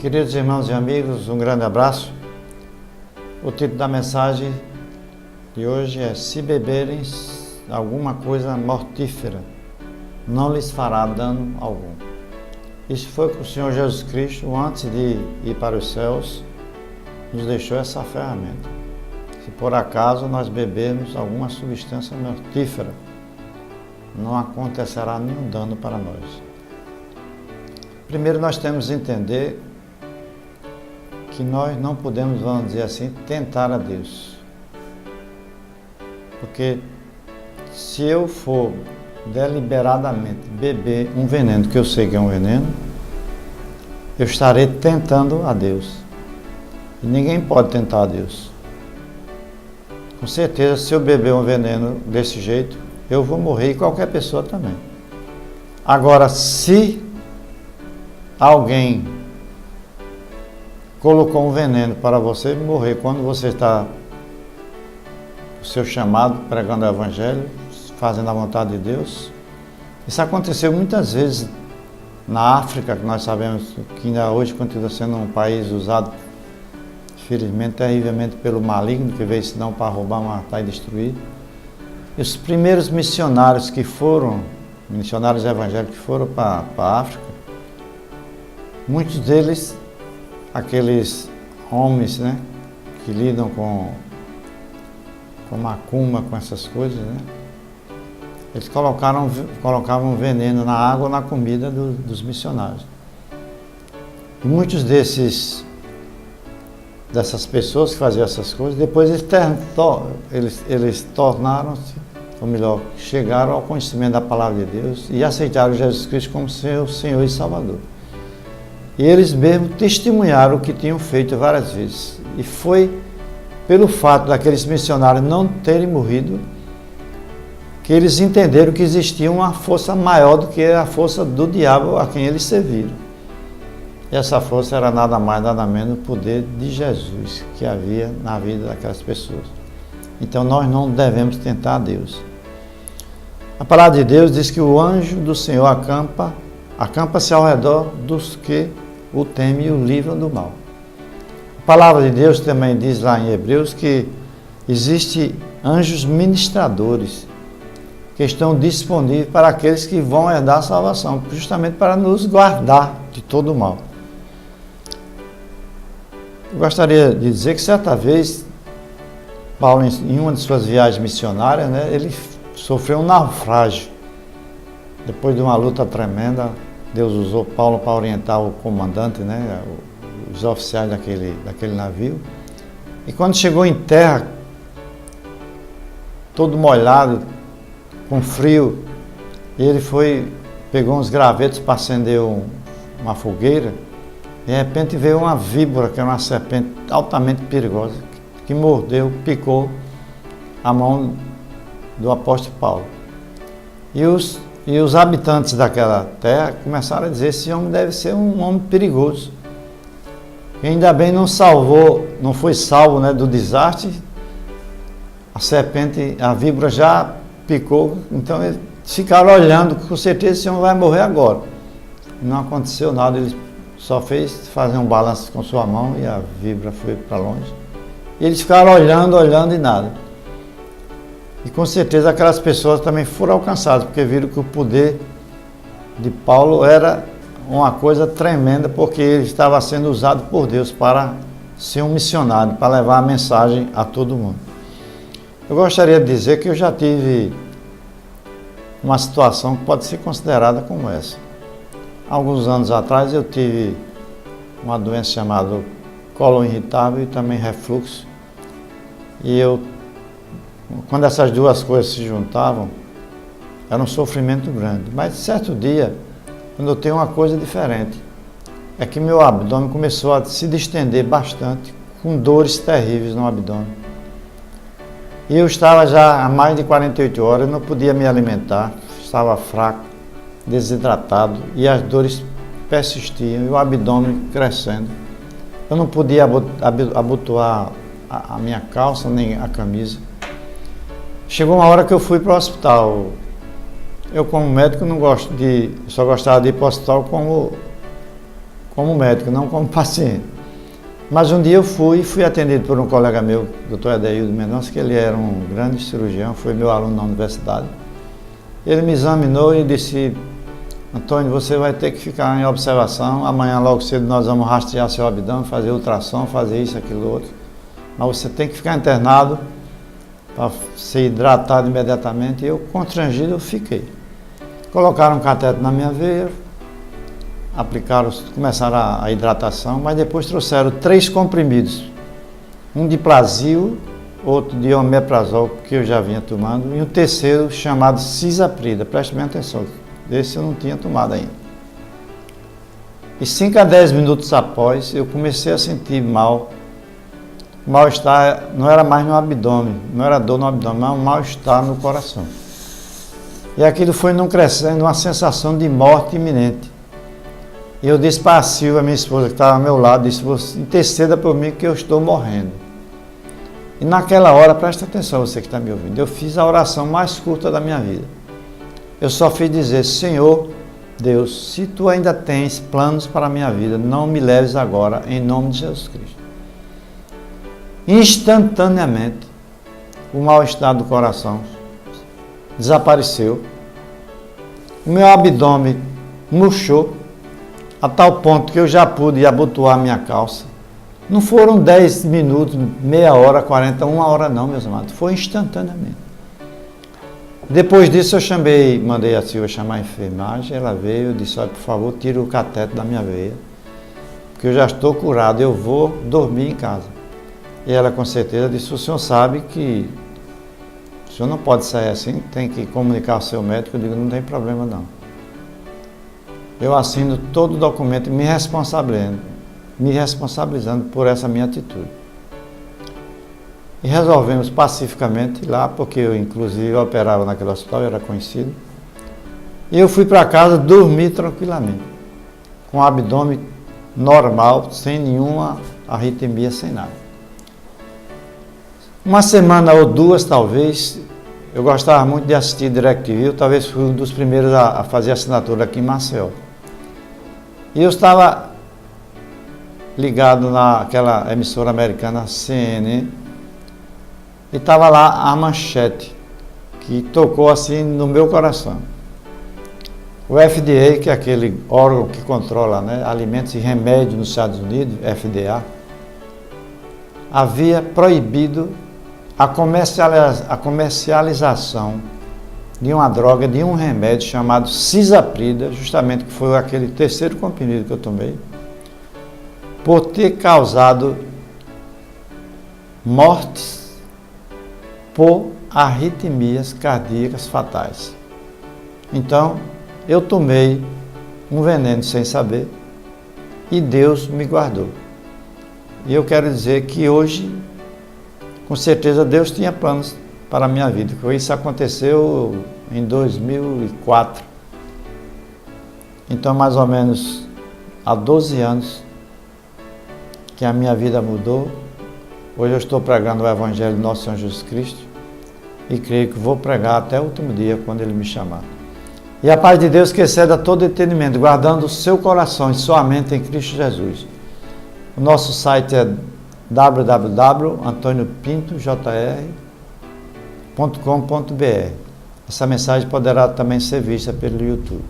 Queridos irmãos e amigos, um grande abraço. O título da mensagem de hoje é: se beberem alguma coisa mortífera, não lhes fará dano algum. Isso foi que o Senhor Jesus Cristo, antes de ir para os céus, nos deixou essa ferramenta. Se por acaso nós bebermos alguma substância mortífera, não acontecerá nenhum dano para nós. Primeiro nós temos que entender que nós não podemos, vamos dizer assim, tentar a Deus. Porque se eu for deliberadamente beber um veneno, que eu sei que é um veneno, eu estarei tentando a Deus. E ninguém pode tentar a Deus. Com certeza, se eu beber um veneno desse jeito, eu vou morrer, e qualquer pessoa também. Agora, se alguém colocou um veneno para você morrer quando você está o seu chamado, pregando o Evangelho, fazendo a vontade de Deus. Isso aconteceu muitas vezes na África, que nós sabemos que ainda hoje continua sendo um país usado, infelizmente, terrivelmente pelo maligno, que veio senão para roubar, matar e destruir. E os primeiros missionários missionários evangélicos que foram para a África, muitos deles, aqueles homens, né, que lidam com macumba, com essas coisas, né, eles colocavam veneno na água, na comida dos missionários. E muitos dessas pessoas que faziam essas coisas, depois eles tornaram-se, ou melhor, chegaram ao conhecimento da palavra de Deus e aceitaram Jesus Cristo como seu Senhor e Salvador. E eles mesmos testemunharam o que tinham feito várias vezes. E foi pelo fato daqueles missionários não terem morrido que eles entenderam que existia uma força maior do que a força do diabo a quem eles serviram. E essa força era nada mais, nada menos o poder de Jesus que havia na vida daquelas pessoas. Então nós não devemos tentar a Deus. A palavra de Deus diz que o anjo do Senhor acampa-se ao redor dos que o temem e o livram do mal. A palavra de Deus também diz lá em Hebreus que existem anjos ministradores que estão disponíveis para aqueles que vão herdar a salvação, justamente para nos guardar de todo o mal. Eu gostaria de dizer que certa vez, Paulo, em uma de suas viagens missionárias, né, ele sofreu um naufrágio. Depois de uma luta tremenda, Deus usou Paulo para orientar o comandante, né, os oficiais daquele navio. E quando chegou em terra, todo molhado, com frio, ele pegou uns gravetos para acender uma fogueira. De repente veio uma víbora, que era uma serpente altamente perigosa, que mordeu, picou a mão do apóstolo Paulo. E os habitantes daquela terra começaram a dizer: esse homem deve ser um homem perigoso. E ainda bem não foi salvo, né, do desastre. A serpente, a víbora já picou, então eles ficaram olhando, com certeza esse homem vai morrer agora. Não aconteceu nada, ele só fez fazer um balanço com sua mão e a víbora foi para longe. E eles ficaram olhando e nada. E com certeza aquelas pessoas também foram alcançadas, porque viram que o poder de Paulo era uma coisa tremenda, porque ele estava sendo usado por Deus para ser um missionário, para levar a mensagem a todo mundo. Eu gostaria de dizer que eu já tive uma situação que pode ser considerada como essa. Alguns anos atrás eu tive uma doença chamada cólon irritável e também refluxo. E quando essas duas coisas se juntavam, era um sofrimento grande. Mas certo dia, quando eu tenho uma coisa diferente, é que meu abdômen começou a se distender bastante, com dores terríveis no abdômen. E eu estava já há mais de 48 horas, não podia me alimentar, estava fraco, desidratado, e as dores persistiam, e o abdômen crescendo. Eu não podia abotoar a minha calça, nem a camisa. Chegou uma hora que eu fui para o hospital. Eu, como médico, só gostava de ir para o hospital com como médico, não como paciente. Mas um dia eu fui atendido por um colega meu, Dr. Adeildo Mendonça, que ele era um grande cirurgião, foi meu aluno na universidade. Ele me examinou e disse: Antônio, você vai ter que ficar em observação, amanhã logo cedo nós vamos rastrear seu abdômen, fazer ultrassom, fazer isso, aquilo, outro. Mas você tem que ficar internado para ser hidratado imediatamente. E eu, constrangido, eu fiquei. Colocaram um cateter na minha veia, começaram a hidratação, mas depois trouxeram 3 comprimidos. Um de Plasio, outro de omeprazol, que eu já vinha tomando, e um terceiro chamado Cisaprida. Preste bem atenção, esse eu não tinha tomado ainda. E 5 a 10 minutos após, eu comecei a sentir mal-estar, não era mais no abdômen, não era dor no abdômen, mas um mal-estar no coração. E aquilo foi num crescendo, uma sensação de morte iminente. E eu disse para a Silvia, minha esposa, que estava ao meu lado, disse: você interceda por mim que eu estou morrendo. E naquela hora, presta atenção, você que está me ouvindo, eu fiz a oração mais curta da minha vida. Eu só fiz dizer: Senhor Deus, se tu ainda tens planos para a minha vida, não me leves agora, em nome de Jesus Cristo. Instantaneamente, o mal-estar do coração desapareceu, o meu abdômen murchou, a tal ponto que eu já pude abotoar minha calça. Não foram 10 minutos, meia hora, 40, 1 hora não, meus amados, foi instantaneamente. Depois disso eu mandei a Silvia chamar a enfermagem, ela veio, disse: olha, por favor, tira o cateter da minha veia, porque eu já estou curado, eu vou dormir em casa. E ela com certeza disse: o senhor sabe que o senhor não pode sair assim, tem que comunicar ao seu médico. Eu digo: não tem problema não. Eu assino todo o documento me responsabilizando por essa minha atitude. E resolvemos pacificamente lá, porque eu inclusive operava naquele hospital, eu era conhecido. E eu fui para casa dormir tranquilamente, com o abdômen normal, sem nenhuma arritmia, sem nada. Uma semana ou 2 talvez, eu gostava muito de assistir DirecTV, talvez fui um dos primeiros a fazer assinatura aqui em Maceió. E eu estava ligado naquela emissora americana CNN, e estava lá a manchete, que tocou assim no meu coração. O FDA, que é aquele órgão que controla, né, alimentos e remédios nos Estados Unidos, FDA, havia proibido a comercialização de uma droga, de um remédio chamado Cisaprida, justamente que foi aquele terceiro comprimido que eu tomei, por ter causado mortes por arritmias cardíacas fatais. Então, eu tomei um veneno sem saber e Deus me guardou. E eu quero dizer que hoje, com certeza, Deus tinha planos para a minha vida. Isso aconteceu em 2004. Então, mais ou menos há 12 anos que a minha vida mudou. Hoje eu estou pregando o Evangelho do nosso Senhor Jesus Cristo e creio que vou pregar até o último dia, quando Ele me chamar. E a paz de Deus, que excede a todo entendimento, guardando o seu coração e sua mente em Cristo Jesus. O nosso site é www.antoniopintojr.com.br. Essa mensagem poderá também ser vista pelo YouTube.